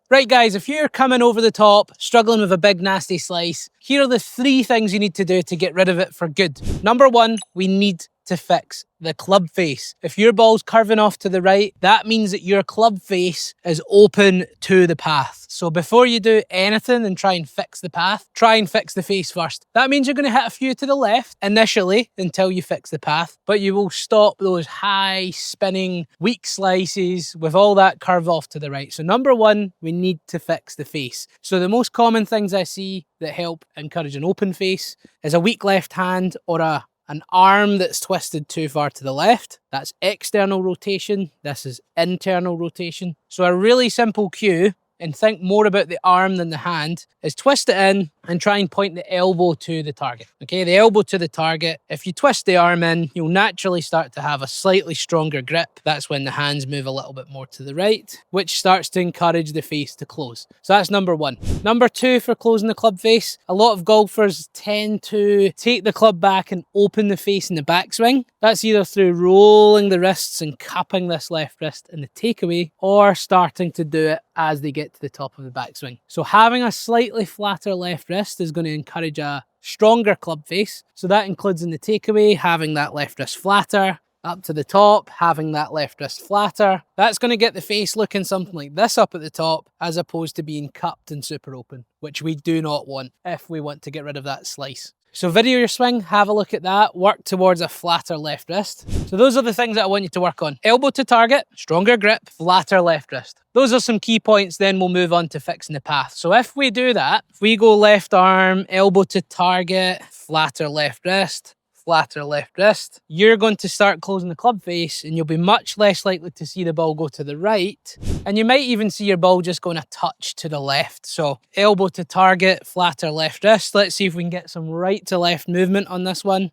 Right guys, if you're coming over the top, struggling with a big nasty slice, here are the 3 things you need to do to get rid of it for good. Number 1, we need to fix the club face. If your ball's curving off to the right, that means that your club face is open to the path. So before you do anything and try and fix the path, try and fix the face first. That means you're going to hit a few to the left initially until you fix the path, but you will stop those high spinning weak slices with all that curve off to the right. So number 1, we need to fix the face. So the most common things I see that help encourage an open face is a weak left hand or an arm that's twisted too far to the left. That's external rotation. This is internal rotation. So a really simple cue, and think more about the arm than the hand, is twist it in and try and point the elbow to the target. Okay, the elbow to the target. If you twist the arm in, you'll naturally start to have a slightly stronger grip. That's when the hands move a little bit more to the right, which starts to encourage the face to close. So that's number 1. Number 2 for closing the club face, a lot of golfers tend to take the club back and open the face in the backswing. That's either through rolling the wrists and cupping this left wrist in the takeaway, or starting to do it as they get to the top of the backswing. So having a slightly flatter left wrist is going to encourage a stronger club face. So that includes in the takeaway, having that left wrist flatter, up to the top, having that left wrist flatter. That's going to get the face looking something like this up at the top, as opposed to being cupped and super open, which we do not want if we want to get rid of that slice. So video your swing, have a look at that, work towards a flatter left wrist. So those are the things that I want you to work on. Elbow to target, stronger grip, flatter left wrist. Those are some key points, then we'll move on to fixing the path. So if we do that, if we go left arm, elbow to target, flatter left wrist, flatter left wrist, you're going to start closing the club face and you'll be much less likely to see the ball go to the right. And you might even see your ball just going a touch to the left. So elbow to target, flatter left wrist. Let's see if we can get some right to left movement on this one.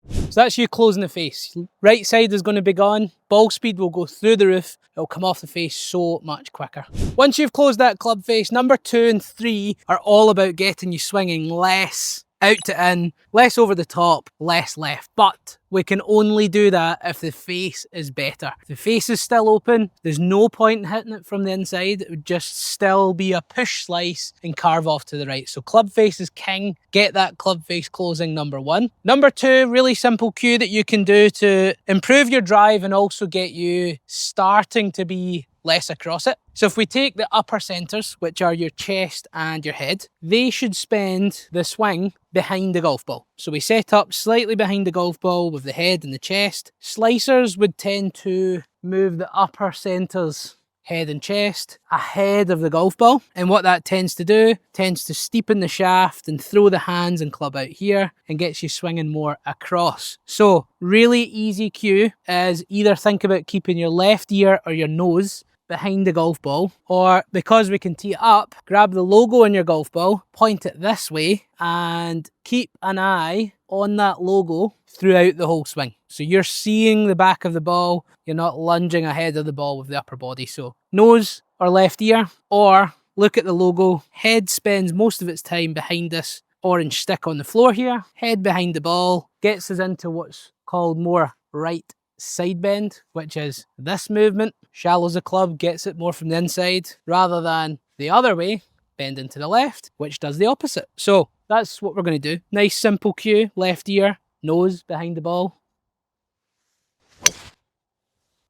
So that's you closing the face. Right side is going to be gone. Ball speed will go through the roof. It'll come off the face so much quicker. Once you've closed that club face, number 2 and 3 are all about getting you swinging less out to in, less over the top, less left. But we can only do that if the face is better. If the face is still open, there's no point in hitting it from the inside. It would just still be a push slice and carve off to the right. So club face is king. Get that club face closing, number 1. Number 2, really simple cue that you can do to improve your drive and also get you starting to be less across it. So if we take the upper centers, which are your chest and your head, they should spend the swing behind the golf ball. So we set up slightly behind the golf ball with the head and the chest. Slicers would tend to move the upper centers, head and chest, ahead of the golf ball. And what that tends to do, tends to steepen the shaft and throw the hands and club out here and gets you swinging more across. So really easy cue is either think about keeping your left ear or your nose behind the golf ball, or because we can tee it up, grab the logo on your golf ball, point it this way and keep an eye on that logo throughout the whole swing. So you're seeing the back of the ball, you're not lunging ahead of the ball with the upper body. So nose or left ear, or look at the logo. Head spends most of its time behind this orange stick on the floor here. Head behind the ball gets us into what's called more right side bend, which is this movement. Shallows the club, gets it more from the inside rather than the other way, bending to the left, which does the opposite. So that's what we're going to do. Nice simple cue, left ear, nose behind the ball.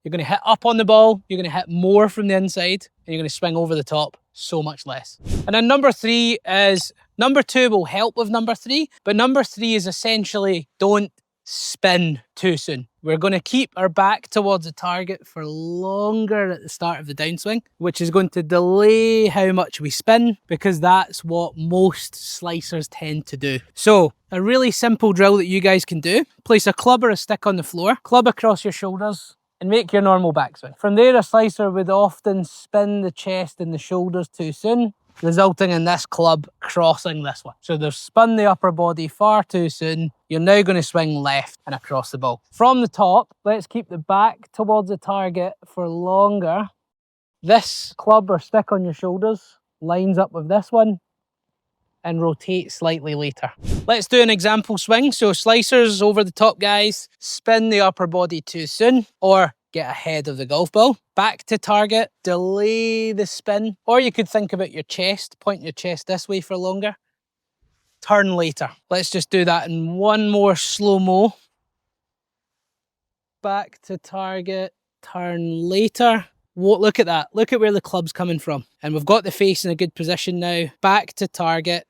You're going to hit up on the ball, you're going to hit more from the inside, and you're going to swing over the top so much less. And then number 3 is, number 2 will help with number 3, but number 3 is essentially don't spin too soon. We're going to keep our back towards the target for longer at the start of the downswing, which is going to delay how much we spin, because that's what most slicers tend to do. So a really simple drill that you guys can do, place a club or a stick on the floor, club across your shoulders, and make your normal backswing. From there, a slicer would often spin the chest and the shoulders too soon, resulting in this club crossing this one. So they've spun the upper body far too soon. You're now going to swing left and across the ball. From the top, let's keep the back towards the target for longer. This club or stick on your shoulders lines up with this one and rotate slightly later. Let's do an example swing. So slicers over the top, guys, spin the upper body too soon, or get ahead of the golf ball. Back to target, delay the spin. Or you could think about your chest, point your chest this way for longer. Turn later. Let's just do that in one more slow-mo. Back to target, turn later. Whoa, look at that. Look at where the club's coming from. And we've got the face in a good position now. Back to target.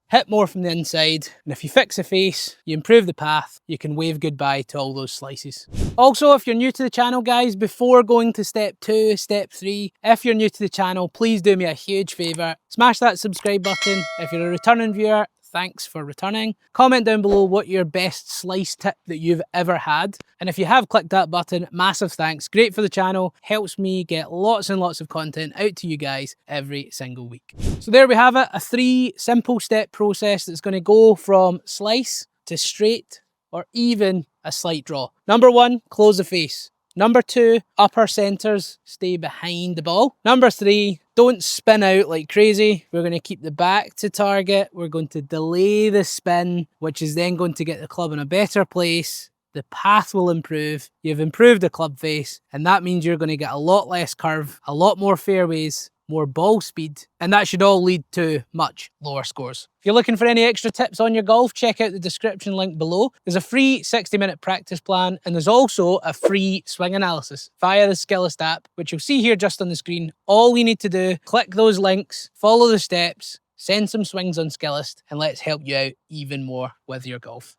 Hit more from the inside, and if you fix the face, you improve the path, you can wave goodbye to all those slices. Also, if you're new to the channel, guys, before going to step 2, step 3, if you're new to the channel, please do me a huge favour. Smash that subscribe button. If you're a returning viewer, thanks for returning. Comment down below what your best slice tip that you've ever had. And if you have clicked that button, massive thanks. Great for the channel. Helps me get lots and lots of content out to you guys every single week. So there we have it. A 3 simple step process that's going to go from slice to straight or even a slight draw. Number 1, close the face. Number 2, upper centres, stay behind the ball. Number 3, don't spin out like crazy. We're going to keep the back to target. We're going to delay the spin, which is then going to get the club in a better place. The path will improve. You've improved the club face, and that means you're going to get a lot less curve, a lot more fairways, more ball speed, and that should all lead to much lower scores. If you're looking for any extra tips on your golf, check out the description link below. There's a free 60-minute practice plan, and there's also a free swing analysis via the Skillest app, which you'll see here just on the screen. All you need to do, click those links, follow the steps, send some swings on Skillest, and let's help you out even more with your golf.